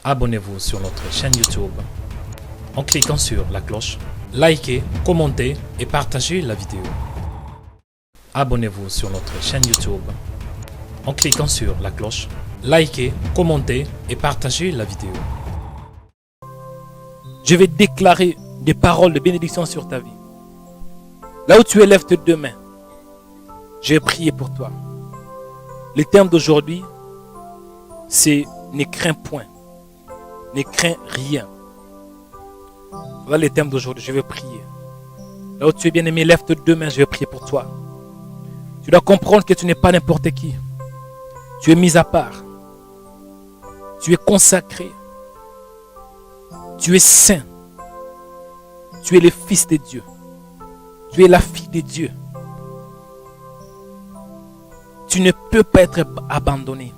Abonnez-vous sur notre chaîne YouTube en cliquant sur la cloche. Likez, commentez et partagez la vidéo. Abonnez-vous sur notre chaîne YouTube en cliquant sur la cloche. Likez, commentez et partagez la vidéo. Je vais déclarer des paroles de bénédiction sur ta vie. Là où tu élèves tes deux mains, je vais prier pour toi. Le terme d'aujourd'hui, c'est ne crains point, ne crains rien. Voilà le terme d'aujourd'hui, je vais prier. Là où tu es bien-aimé, lève tes deux mains, je vais prier pour toi. Tu dois comprendre que tu n'es pas n'importe qui. Tu es mis à part. Tu es consacré. Tu es saint. Tu es le fils de Dieu. Tu es la fille de Dieu. Tu ne peux pas être abandonné.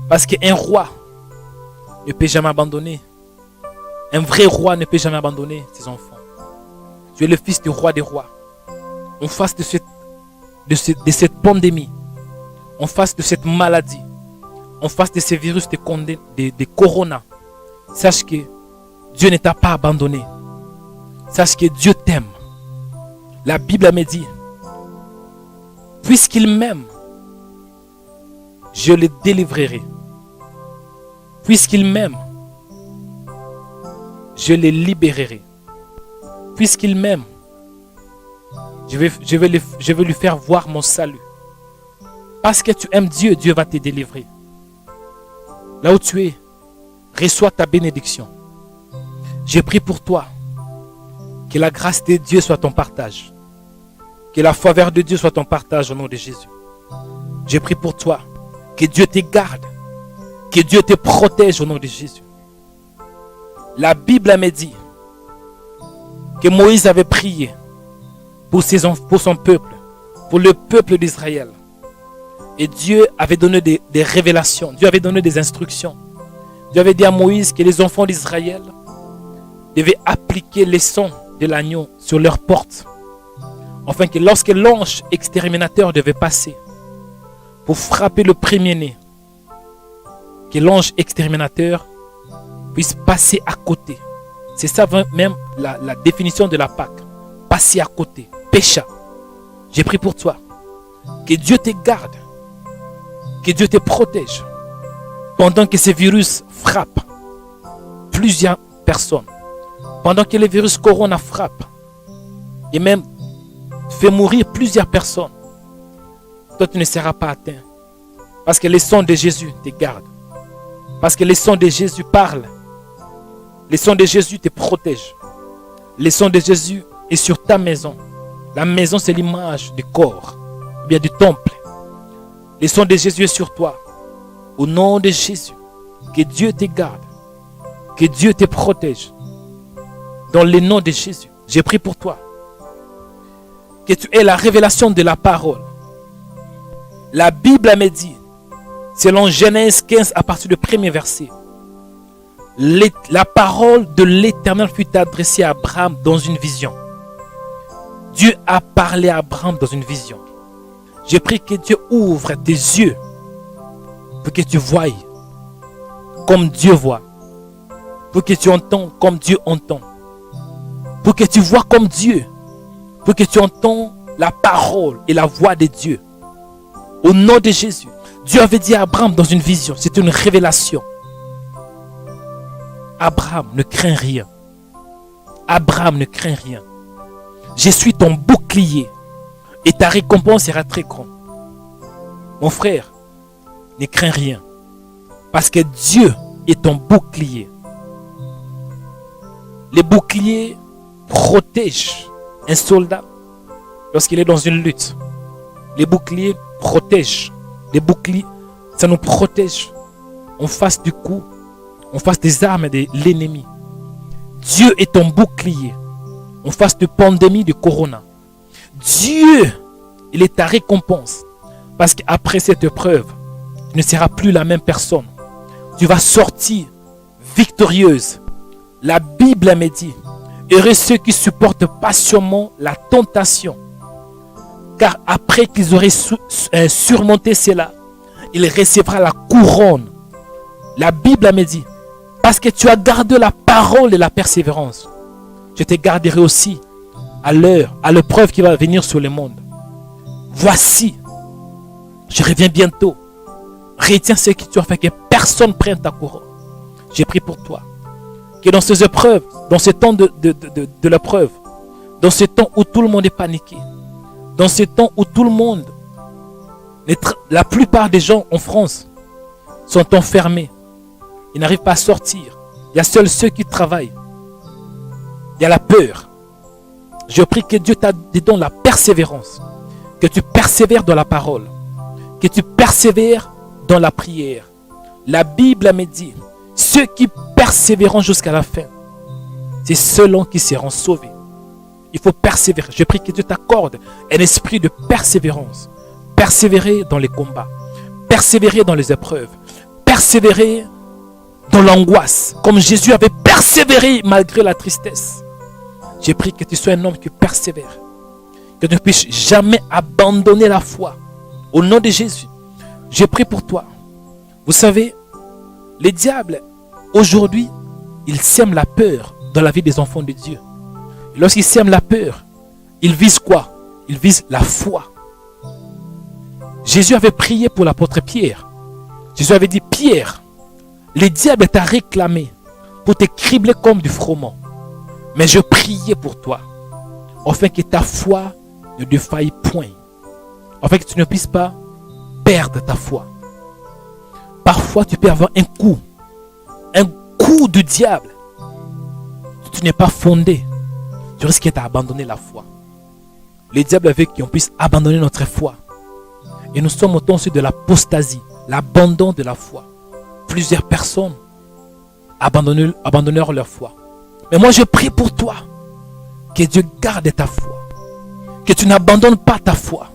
Parce qu'un roi ne peut jamais abandonner. Un vrai roi ne peut jamais abandonner ses enfants. Tu es le fils du roi des rois. En face de cette pandémie, en face de cette maladie, en face de ce virus de corona, sache que Dieu ne t'a pas abandonné. Sache que Dieu t'aime. La Bible me dit, puisqu'il m'aime, je le délivrerai. Puisqu'il m'aime, je le libérerai. Puisqu'il m'aime, je vais lui faire voir mon salut. Parce que tu aimes Dieu, Dieu va te délivrer. Là où tu es, reçois ta bénédiction. Je prie pour toi. Que la grâce de Dieu soit ton partage. Que la faveur de Dieu soit ton partage au nom de Jésus. Je prie pour toi. Que Dieu te garde. Que Dieu te protège au nom de Jésus. La Bible me dit que Moïse avait prié pour son peuple, pour le peuple d'Israël. Et Dieu avait donné des révélations. Dieu avait donné des instructions. Dieu avait dit à Moïse que les enfants d'Israël devaient appliquer les sons de l'agneau sur leurs portes. Afin que lorsque l'ange exterminateur devait passer pour frapper le premier-né, que l'ange exterminateur puisse passer à côté. C'est ça même la définition de la Pâque. Passer à côté. Pécha. J'ai prié pour toi. Que Dieu te garde. Que Dieu te protège. Pendant que ce virus frappe plusieurs personnes. Pendant que le virus corona frappe. Et même fait mourir plusieurs personnes. Toi, tu ne seras pas atteint. Parce que le sang de Jésus te garde. Parce que le sang de Jésus parle. Le sang de Jésus te protège. Le sang de Jésus est sur ta maison. La maison, c'est l'image du corps, ou bien du temple. Le sang de Jésus est sur toi. Au nom de Jésus, que Dieu te garde. Que Dieu te protège. Dans le nom de Jésus, j'ai prié pour toi. Que tu aies la révélation de la parole. La Bible me dit, selon Genèse 15, à partir du premier verset, la parole de l'Éternel fut adressée à Abraham dans une vision. Dieu a parlé à Abraham dans une vision. Je prie que Dieu ouvre tes yeux pour que tu voies comme Dieu voit. Pour que tu entends comme Dieu entend. Pour que tu vois comme Dieu. Pour que tu entends la parole et la voix de Dieu. Au nom de Jésus. Dieu avait dit à Abraham dans une vision. C'est une révélation. Abraham, ne crains rien. Abraham, ne crains rien. Je suis ton bouclier. Et ta récompense sera très grande. Mon frère, ne crains rien. Parce que Dieu est ton bouclier. Les boucliers protègent un soldat lorsqu'il est dans une lutte. Les boucliers protègent. Les boucliers, ça nous protège en face du coup, en face des armes de l'ennemi. Dieu est ton bouclier en face de pandémie de corona. Dieu, il est ta récompense. Parce qu'après cette épreuve, tu ne seras plus la même personne. Tu vas sortir victorieuse. La Bible me dit, heureux ceux qui supportent patiemment la tentation. Car après qu'ils auraient surmonté cela, il recevra la couronne La Bible me dit, parce que tu as gardé la parole et la persévérance, je te garderai aussi à l'heure, à l'épreuve qui va venir sur le monde. Voici, je reviens bientôt. Retiens ce que tu as fait, que personne ne prenne ta couronne. J'ai pris pour toi. Que dans ces épreuves, dans ce temps de l'épreuve, dans ce temps où tout le monde est paniqué, dans ce temps où tout le monde, la plupart des gens en France sont enfermés, ils n'arrivent pas à sortir. Il y a seuls ceux qui travaillent. Il y a la peur. Je prie que Dieu te donne la persévérance, que tu persévères dans la parole, que tu persévères dans la prière. La Bible me dit, ceux qui persévéreront jusqu'à la fin, c'est ceux-là qui seront sauvés. Il faut persévérer. Je prie que Dieu t'accorde un esprit de persévérance. Persévérer dans les combats, persévérer dans les épreuves, persévérer dans l'angoisse, comme Jésus avait persévéré malgré la tristesse. J'ai pris que tu sois un homme qui persévère, que tu ne puisses jamais abandonner la foi. Au nom de Jésus, j'ai pris pour toi. Vous savez, les diables, aujourd'hui, ils sèment la peur dans la vie des enfants de Dieu. Et lorsqu'ils sèment la peur, ils visent quoi? Ils visent la foi. Jésus avait prié pour l'apôtre Pierre. Jésus avait dit, Pierre, le diable t'a réclamé pour te cribler comme du froment. Mais je priais pour toi, afin que ta foi ne défaille point. Afin que tu ne puisses pas perdre ta foi. Parfois, tu peux avoir un coup du diable. Si tu n'es pas fondé, tu risques d'abandonner la foi. Le diable veut qu'on puisse abandonner notre foi. Et nous sommes au temps aussi de l'apostasie, l'abandon de la foi. Plusieurs personnes abandonnèrent leur foi. Mais moi je prie pour toi, que Dieu garde ta foi, que tu n'abandonnes pas ta foi,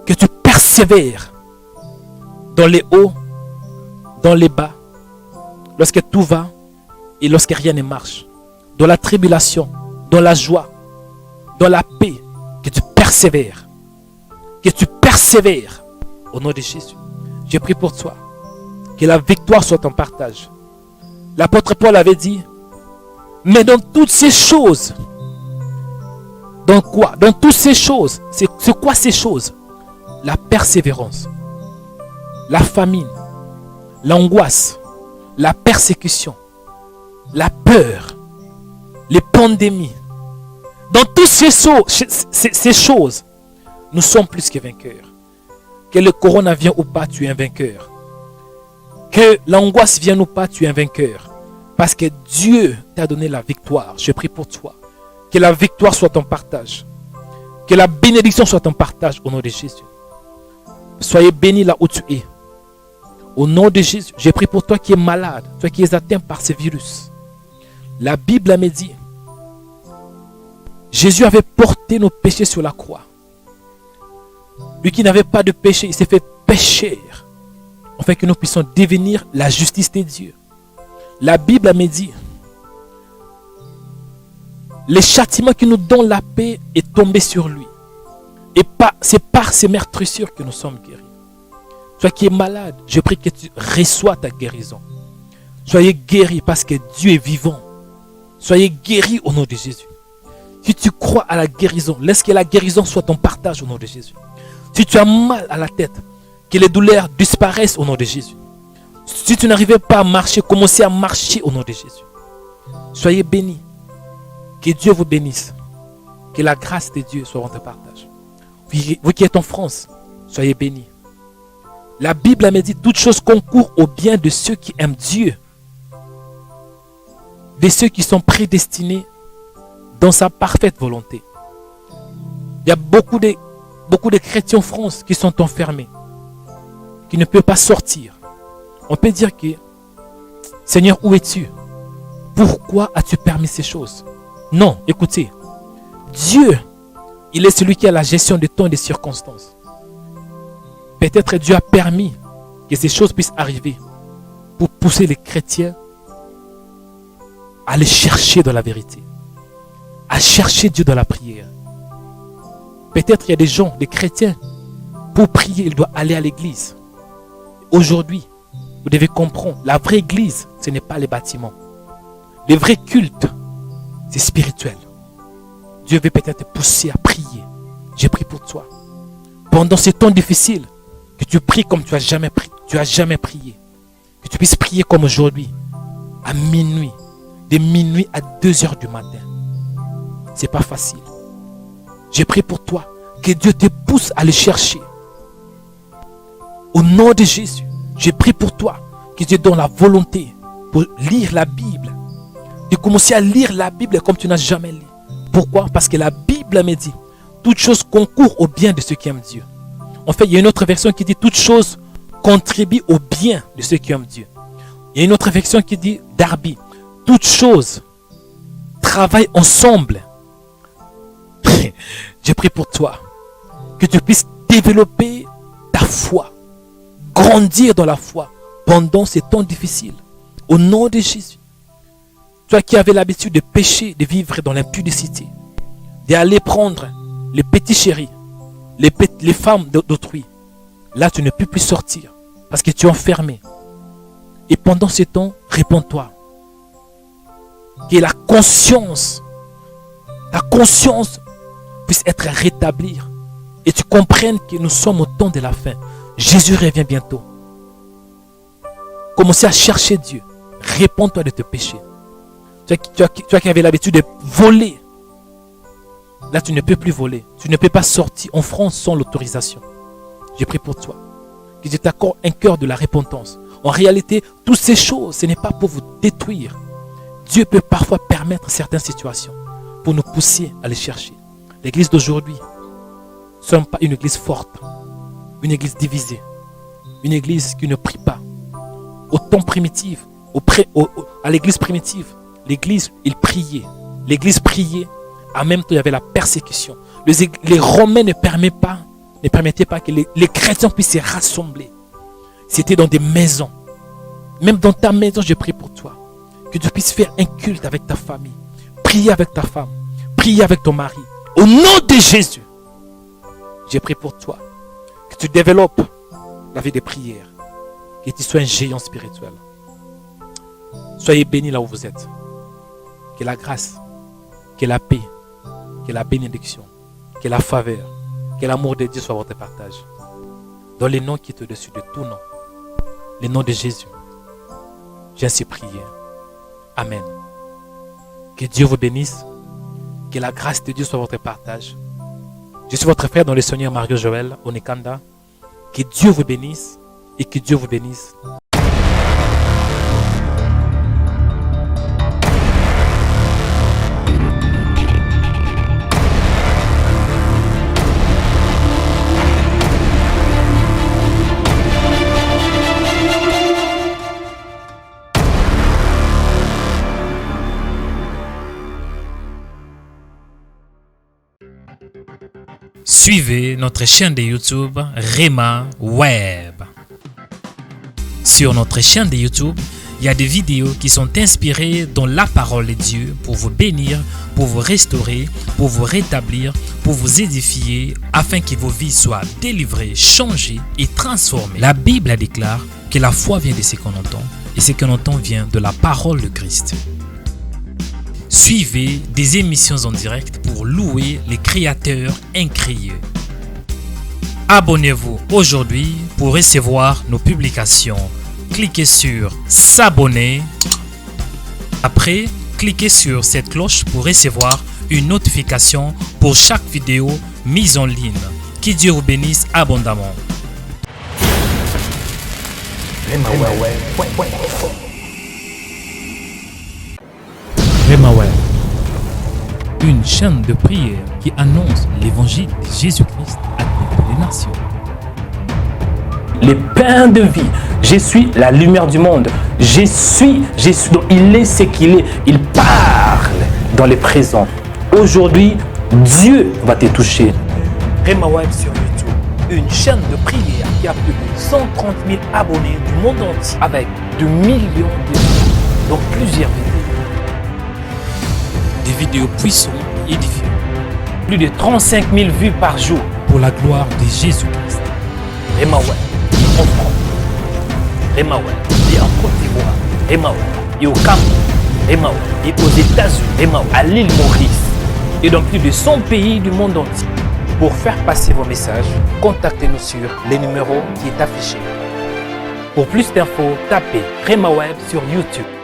que tu persévères dans les hauts, dans les bas, lorsque tout va et lorsque rien ne marche, dans la tribulation, dans la joie, dans la paix, que tu persévères, au nom de Jésus. Je prie pour toi, que la victoire soit en partage. L'apôtre Paul avait dit, mais dans toutes ces choses, dans quoi? Dans toutes ces choses, c'est quoi ces choses? La persévérance, la famine, l'angoisse, la persécution, la peur, les pandémies. Dans toutes ces choses, nous sommes plus que vainqueurs. Que le corona vienne ou pas, tu es un vainqueur. Que l'angoisse vienne ou pas, tu es un vainqueur. Parce que Dieu t'a donné la victoire. Je prie pour toi. Que la victoire soit ton partage. Que la bénédiction soit ton partage au nom de Jésus. Soyez bénis là où tu es. Au nom de Jésus, je prie pour toi qui es malade, toi qui es atteint par ce virus. La Bible me dit, Jésus avait porté nos péchés sur la croix. Lui qui n'avait pas de péché, il s'est fait pécher, afin que nous puissions devenir la justice de Dieu. La Bible me dit, le châtiment qui nous donne la paix est tombé sur lui. Et c'est par ces meurtrissures que nous sommes guéris. Toi qui es malade, je prie que tu reçois ta guérison. Soyez guéris parce que Dieu est vivant. Soyez guéris au nom de Jésus. Si tu crois à la guérison, laisse que la guérison soit ton partage au nom de Jésus. Si tu as mal à la tête, que les douleurs disparaissent au nom de Jésus. Si tu n'arrivais pas à marcher, commencez à marcher au nom de Jésus. Soyez bénis. Que Dieu vous bénisse. Que la grâce de Dieu soit votre partage. Vous qui êtes en France, soyez bénis. La Bible me dit, toutes choses concourent au bien de ceux qui aiment Dieu. De ceux qui sont prédestinés dans sa parfaite volonté. Il y a beaucoup de chrétiens en France qui sont enfermés, qui ne peuvent pas sortir. On peut dire que, Seigneur, où es-tu? Pourquoi as-tu permis ces choses? Non, écoutez, Dieu, il est celui qui a la gestion des temps et des circonstances. Peut-être Dieu a permis que ces choses puissent arriver pour pousser les chrétiens à aller chercher dans la vérité, à chercher Dieu dans la prière. Peut-être il y a des gens, des chrétiens, pour prier, ils doivent aller à l'église. Aujourd'hui, Vous devez comprendre, la vraie église, ce n'est pas les bâtiments. Le vrai culte, c'est spirituel. Dieu veut peut-être te pousser à prier. J'ai prié pour toi. Pendant ces temps difficiles, que tu pries comme tu as jamais prié. Que tu puisses prier comme aujourd'hui, à minuit, de minuit à 2 heures du matin. C'est pas facile. J'ai prié pour toi, que Dieu te pousse à le chercher. Au nom de Jésus, j'ai prié pour toi, que Dieu donne la volonté pour lire la Bible. De commencer à lire la Bible comme tu n'as jamais lu. Pourquoi? Parce que la Bible me dit, toute chose concourt au bien de ceux qui aiment Dieu. En fait, il y a une autre version qui dit, toute chose contribue au bien de ceux qui aiment Dieu. Il y a une autre version qui dit, Darby, toute chose travaille ensemble. J'ai prié pour toi, que tu puisses développer ta foi, grandir dans la foi pendant ces temps difficiles. Au nom de Jésus. Toi qui avais l'habitude de pécher, de vivre dans l'impudicité, d'aller prendre les petits chéris, les femmes d'autrui, là tu ne peux plus sortir parce que tu es enfermé. Et pendant ce temps, réponds-toi. Que ta conscience puisse être rétablie et tu comprennes que nous sommes au temps de la fin. Jésus revient bientôt. Commencez à chercher Dieu. Réponds-toi de tes péchés. Toi qui avais l'habitude de voler, là tu ne peux plus voler. Tu ne peux pas sortir en France sans l'autorisation. J'ai prié pour toi. Que Dieu t'accorde un cœur de la repentance. En réalité, toutes ces choses, ce n'est pas pour vous détruire. Dieu peut parfois permettre certaines situations pour nous pousser à les chercher. L'église d'aujourd'hui ne sommes pas une église forte, une église divisée, une église qui ne prie pas. Au temps primitif, à l'église primitive, l'église, il priait. L'église priait. En même temps, il y avait la persécution. Les Romains ne permettaient pas que les chrétiens puissent se rassembler. C'était dans des maisons. Même dans ta maison, je prie pour toi. Que tu puisses faire un culte avec ta famille. Prier avec ta femme. Prier avec ton mari. Au nom de Jésus, j'ai prié pour toi. Que tu développes la vie de prière. Que tu sois un géant spirituel. Soyez bénis là où vous êtes. Que la grâce, que la paix, que la bénédiction, que la faveur, que l'amour de Dieu soit votre partage. Dans le nom qui est au-dessus de tout nom. Le nom de Jésus. J'ai ainsi prié. Amen. Que Dieu vous bénisse. Que la grâce de Dieu soit votre partage. Je suis votre frère dans le Seigneur Mario Joël Onikanda. Que Dieu vous bénisse et que Dieu vous bénisse. Suivez notre chaîne de YouTube Rema Web. Sur notre chaîne de YouTube, il y a des vidéos qui sont inspirées dans la parole de Dieu pour vous bénir, pour vous restaurer, pour vous rétablir, pour vous édifier, afin que vos vies soient délivrées, changées et transformées. La Bible déclare que la foi vient de ce qu'on entend et ce qu'on entend vient de la parole de Christ. Suivez des émissions en direct pour louer les créateurs incréés. Abonnez-vous aujourd'hui pour recevoir nos publications. Cliquez sur s'abonner. Après, cliquez sur cette cloche pour recevoir une notification pour chaque vidéo mise en ligne. Que Dieu vous bénisse abondamment. Rema Web, une chaîne de prière qui annonce l'évangile de Jésus-Christ à toutes les nations. Le pain de vie, je suis la lumière du monde. Je suis, donc il est ce qu'il est. Il parle dans le présent. Aujourd'hui, Dieu va te toucher. Rema Web sur YouTube, une chaîne de prière qui a plus de 130 000 abonnés du monde entier avec de millions de vues dans plusieurs vidéos. Des vidéos puissantes et édifiantes Plus de 35 000 vues par jour. pour la gloire de Jésus-Christ. Rema Web, en France. Remaweb, et en Côte d'Ivoire, Remaweb, et au Cameroun, Remaweb, et aux États-Unis, Remaweb, à l'île Maurice, et dans plus de 100 pays du monde entier. Pour faire passer vos messages, contactez-nous sur les numéros qui est affiché. Pour plus d'infos, tapez Remaweb sur YouTube.